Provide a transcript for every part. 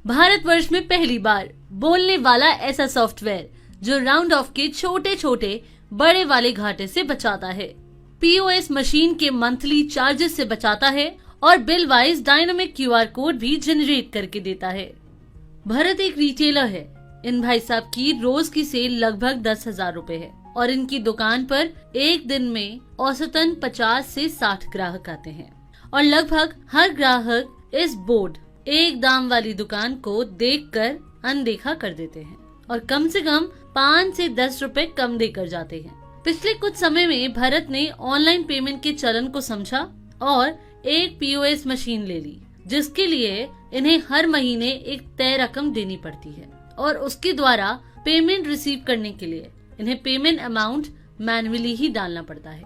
भारतवर्ष में पहली बार बोलने वाला ऐसा सॉफ्टवेयर जो राउंड ऑफ के छोटे छोटे बड़े वाले घाटे से बचाता है, पीओएस मशीन के मंथली चार्जेस से बचाता है और bill wise dynamic QR code भी जनरेट करके देता है। भरत एक रिटेलर है। इन भाई साहब की रोज की सेल लगभग 10,000 रूपए है और इनकी दुकान पर एक दिन में औसतन 50 से 60 ग्राहक आते हैं और लगभग हर ग्राहक इस बोर्ड एक दाम वाली दुकान को देखकर अनदेखा कर देते हैं और कम से कम 5 से 10 रुपए कम देकर जाते हैं। पिछले कुछ समय में भरत ने ऑनलाइन पेमेंट के चलन को समझा और एक पीओएस मशीन ले ली, जिसके लिए इन्हें हर महीने एक तय रकम देनी पड़ती है और उसके द्वारा पेमेंट रिसीव करने के लिए इन्हें पेमेंट अमाउंट मैन्युअली ही डालना पड़ता है।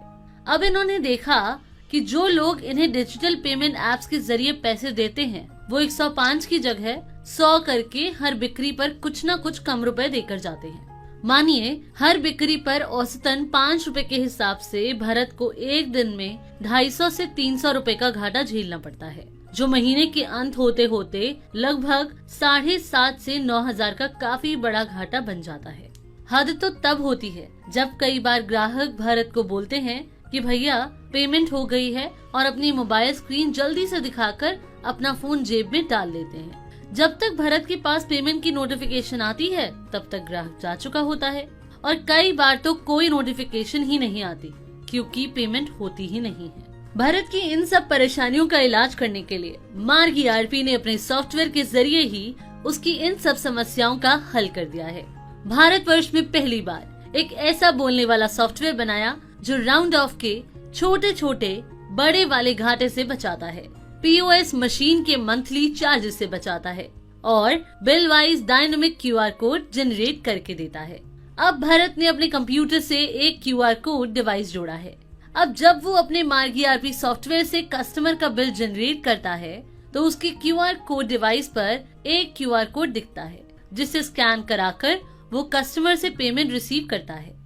अब इन्होंने देखा कि जो लोग इन्हें डिजिटल पेमेंट एप्स के जरिए पैसे देते हैं वो 105 की जगह 100 करके हर बिक्री पर कुछ न कुछ कम रुपए देकर जाते हैं। मानिए हर बिक्री पर औसतन 5 रुपए के हिसाब से भरत को एक दिन में 250 से 300 रुपए का घाटा झेलना पड़ता है, जो महीने के अंत होते होते लगभग 7,500 से 9,000 का काफी बड़ा घाटा बन जाता है। हद तो तब होती है जब कई बार ग्राहक भरत को बोलते हैं कि भैया पेमेंट हो गई है और अपनी मोबाइल स्क्रीन जल्दी से दिखाकर अपना फोन जेब में डाल लेते हैं। जब तक भरत के पास पेमेंट की नोटिफिकेशन आती है तब तक ग्राहक जा चुका होता है और कई बार तो कोई नोटिफिकेशन ही नहीं आती क्योंकि पेमेंट होती ही नहीं है। भरत की इन सब परेशानियों का इलाज करने के लिए मार्ग ईआरपी ने अपने सॉफ्टवेयर के जरिए ही उसकी इन सब समस्याओं का हल कर दिया है। भारतवर्ष में पहली बार एक ऐसा बोलने वाला सॉफ्टवेयर बनाया जो राउंड ऑफ के छोटे छोटे बड़े वाले घाटे से बचाता है, पीओएस मशीन के मंथली चार्जेस से बचाता है और bill wise dynamic QR code generate करके देता है। अब भरत ने अपने कंप्यूटर से एक क्यूआर कोड डिवाइस जोड़ा है। अब जब वो अपने मार्ग ईआरपी सॉफ्टवेयर से कस्टमर का बिल जनरेट करता है तो उसके क्यूआर कोड डिवाइस पर एक क्यूआर कोड दिखता है, जिसे स्कैन कराकर वो कस्टमर से पेमेंट रिसीव करता है।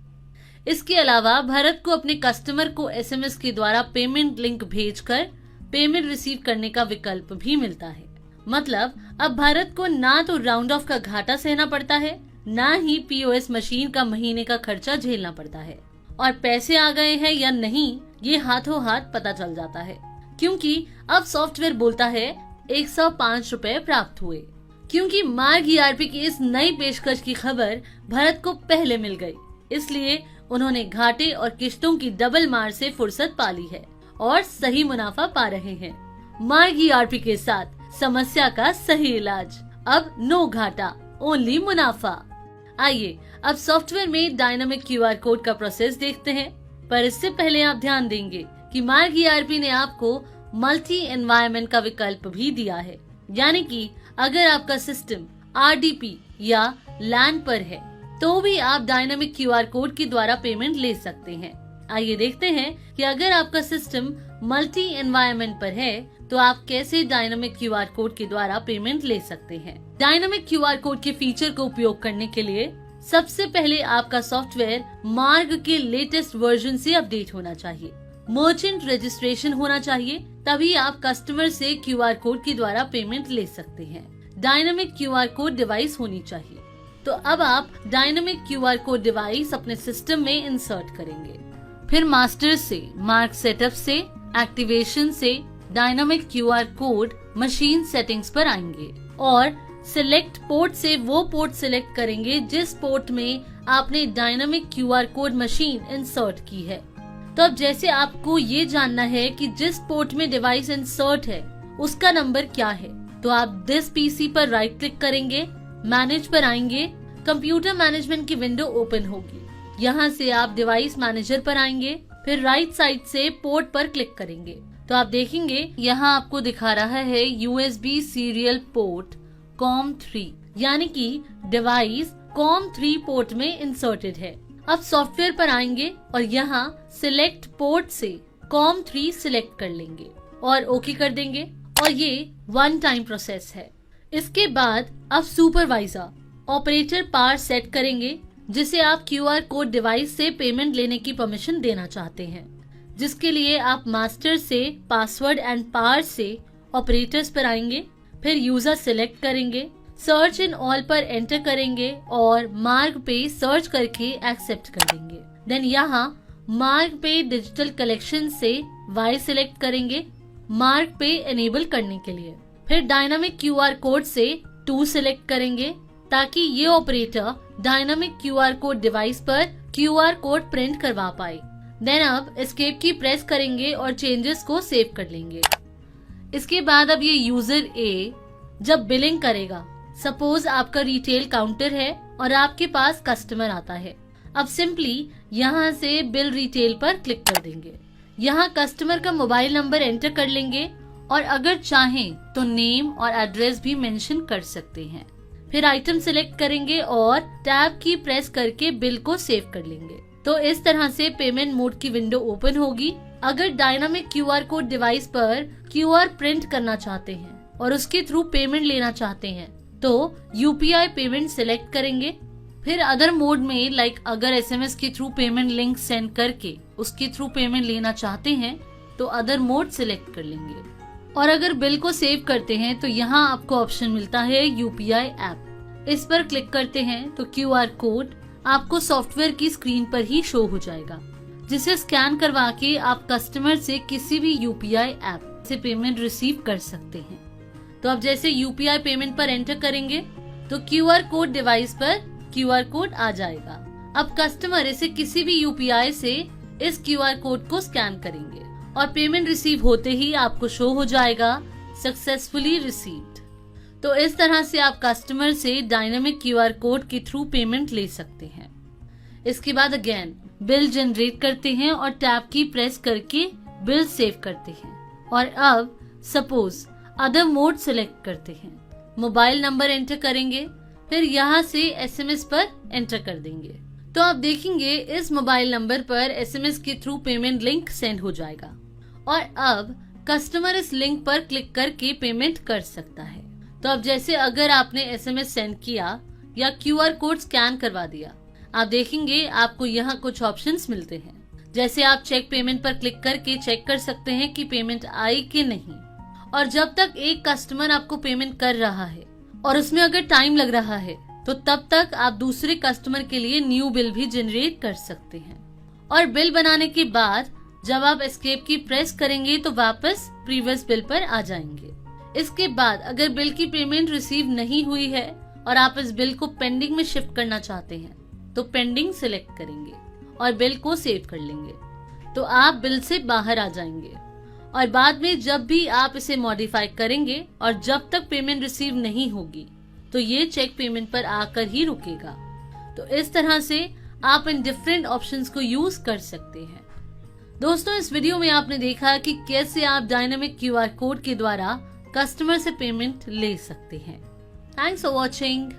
इसके अलावा भरत को अपने कस्टमर को एसएमएस के द्वारा पेमेंट लिंक भेजकर पेमेंट रिसीव करने का विकल्प भी मिलता है। मतलब अब भारत को ना तो राउंड ऑफ का घाटा सहना पड़ता है, ना ही पीओएस मशीन का महीने का खर्चा झेलना पड़ता है और पैसे आ गए हैं या नहीं ये हाथों हाथ पता चल जाता है, क्योंकि अब सॉफ्टवेयर बोलता है 105 रुपए प्राप्त हुए। क्योंकि मार्ग ईआरपी की इस नई पेशकश की खबर भरत को पहले मिल गई, इसलिए उन्होंने घाटे और किश्तों की डबल मार से फुर्सत पा ली है और सही मुनाफा पा रहे हैं। मार्ग ईआरपी के साथ समस्या का सही इलाज। अब नो घाटा, ओनली मुनाफा। आइए अब सॉफ्टवेयर में डायनामिक क्यूआर कोड का प्रोसेस देखते हैं, पर इससे पहले आप ध्यान देंगे कि मार्ग ईआरपी ने आपको मल्टी एनवायरनमेंट का विकल्प भी दिया है, यानी कि अगर आपका सिस्टम आरडीपी या लैन पर है तो भी आप डायनामिक क्यूआर कोड के द्वारा पेमेंट ले सकते हैं। आइए देखते हैं कि अगर आपका सिस्टम मल्टी एनवायरनमेंट पर है तो आप कैसे डायनामिक क्यूआर कोड के द्वारा पेमेंट ले सकते हैं। डायनामिक क्यूआर कोड के फीचर को उपयोग करने के लिए सबसे पहले आपका सॉफ्टवेयर मार्ग के लेटेस्ट वर्जन से अपडेट होना चाहिए, मर्चेंट रजिस्ट्रेशन होना चाहिए, तभी आप कस्टमर से क्यूआर कोड के द्वारा पेमेंट ले सकते हैं। डायनामिक क्यूआर कोड डिवाइस होनी चाहिए। तो अब आप डायनामिक क्यूआर कोड डिवाइस अपने सिस्टम में इंसर्ट करेंगे, फिर मास्टर से, मार्क सेटअप से, एक्टिवेशन से dynamic QR code machine settings पर आएंगे और सिलेक्ट पोर्ट से वो पोर्ट सिलेक्ट करेंगे जिस पोर्ट में आपने dynamic QR code machine insert की है। तो अब जैसे आपको ये जानना है कि जिस पोर्ट में डिवाइस इंसर्ट है उसका नंबर क्या है, तो आप दिस पीसी पर राइट क्लिक करेंगे, मैनेज पर आएंगे, कंप्यूटर मैनेजमेंट की विंडो ओपन होगी। यहाँ से आप डिवाइस मैनेजर पर आएंगे, फिर राइट साइड से पोर्ट पर क्लिक करेंगे तो आप देखेंगे यहाँ आपको दिखा रहा है यूएसबी सीरियल पोर्ट COM3, यानी कि डिवाइस COM3 पोर्ट में इंसर्टेड है। अब सॉफ्टवेयर पर आएंगे और यहाँ सिलेक्ट पोर्ट से COM3 सिलेक्ट कर लेंगे और ओके कर देंगे और ये वन टाइम प्रोसेस है। इसके बाद अब सुपरवाइजर ऑपरेटर पार सेट करेंगे, जिसे आप क्यूआर कोड डिवाइस से पेमेंट लेने की परमिशन देना चाहते हैं, जिसके लिए आप मास्टर से पासवर्ड एंड पार से ऑपरेटर्स पर आएंगे, फिर यूजर सिलेक्ट करेंगे, सर्च इन ऑल पर एंटर करेंगे और मार्ग पे सर्च करके एक्सेप्ट कर देंगे। देन यहाँ मार्ग पे डिजिटल कलेक्शन से Y सिलेक्ट करेंगे मार्ग पे एनेबल करने के लिए। फिर डायनामिक QR कोड से 2 सिलेक्ट करेंगे ताकि ये operator dynamic QR code device पर QR कोड प्रिंट करवा पाए। देन अब एस्केप की प्रेस करेंगे और चेंजेस को सेव कर लेंगे। इसके बाद अब ये यूजर ए जब बिलिंग करेगा, सपोज आपका रिटेल काउंटर है और आपके पास कस्टमर आता है, अब सिंपली यहाँ से बिल रिटेल पर क्लिक कर देंगे। यहाँ कस्टमर का मोबाइल नंबर एंटर कर लेंगे और अगर चाहें तो नेम और एड्रेस भी मेंशन कर सकते हैं। फिर आइटम सिलेक्ट करेंगे और टैब की प्रेस करके बिल को सेव कर लेंगे। तो इस तरह से पेमेंट मोड की विंडो ओपन होगी। अगर डायनामिक QR कोड डिवाइस पर QR प्रिंट करना चाहते हैं और उसके थ्रू पेमेंट लेना चाहते हैं तो UPI पेमेंट सिलेक्ट करेंगे। फिर अदर मोड में लाइक अगर SMS के थ्रू पेमेंट लिंक सेंड करके उसके थ्रू पेमेंट लेना चाहते हैं तो अदर मोड सिलेक्ट कर लेंगे। और अगर बिल को सेव करते हैं तो यहाँ आपको ऑप्शन मिलता है UPI ऐप। इस पर क्लिक करते हैं तो QR कोड आपको सॉफ्टवेयर की स्क्रीन पर ही शो हो जाएगा, जिसे स्कैन करवा के आप कस्टमर से किसी भी UPI ऐप से पेमेंट रिसीव कर सकते हैं। तो अब जैसे UPI पेमेंट पर एंटर करेंगे तो QR कोड डिवाइस पर QR कोड आ जाएगा। अब कस्टमर इसे किसी भी UPI से इस QR कोड को स्कैन करेंगे और पेमेंट रिसीव होते ही आपको शो हो जाएगा सक्सेसफुली रिसीव्ड। तो इस तरह से आप कस्टमर से डायनामिक QR कोड के थ्रू पेमेंट ले सकते हैं। इसके बाद अगेन बिल जनरेट करते हैं और टैब की प्रेस करके बिल सेव करते हैं। और अब सपोज अदर मोड सिलेक्ट करते हैं, मोबाइल नंबर एंटर करेंगे, फिर यहाँ से SMS पर एंटर कर देंगे। तो आप देखेंगे इस मोबाइल नंबर पर SMS के थ्रू पेमेंट लिंक सेंड हो जाएगा और अब कस्टमर इस लिंक पर क्लिक करके पेमेंट कर सकता है। तो अब जैसे अगर आपने SMS सेंड किया या QR कोड स्कैन करवा दिया, आप देखेंगे आपको यहाँ कुछ ऑप्शंस मिलते हैं। जैसे आप चेक पेमेंट पर क्लिक करके चेक कर सकते हैं कि पेमेंट आई कि नहीं। और जब तक एक कस्टमर आपको पेमेंट कर रहा है और उसमें अगर टाइम लग रहा है तो तब तक आप दूसरे कस्टमर के लिए न्यू बिल भी जनरेट कर सकते हैं। और बिल बनाने के बाद जब आप एस्केप की प्रेस करेंगे तो वापस प्रीवियस बिल पर आ जाएंगे। इसके बाद अगर बिल की पेमेंट रिसीव नहीं हुई है और आप इस बिल को पेंडिंग में शिफ्ट करना चाहते हैं तो पेंडिंग सिलेक्ट करेंगे और बिल को सेव कर लेंगे। तो आप बिल से बाहर आ जाएंगे और बाद में जब भी आप इसे मॉडिफाई करेंगे और जब तक पेमेंट रिसीव नहीं होगी तो ये चेक पेमेंट पर आकर ही रुकेगा। तो इस तरह से आप इन डिफरेंट ऑप्शंस को यूज कर सकते हैं। दोस्तों, इस वीडियो में आपने देखा कि कैसे आप डायनामिक QR कोड के द्वारा कस्टमर से पेमेंट ले सकते हैं। Thanks for watching.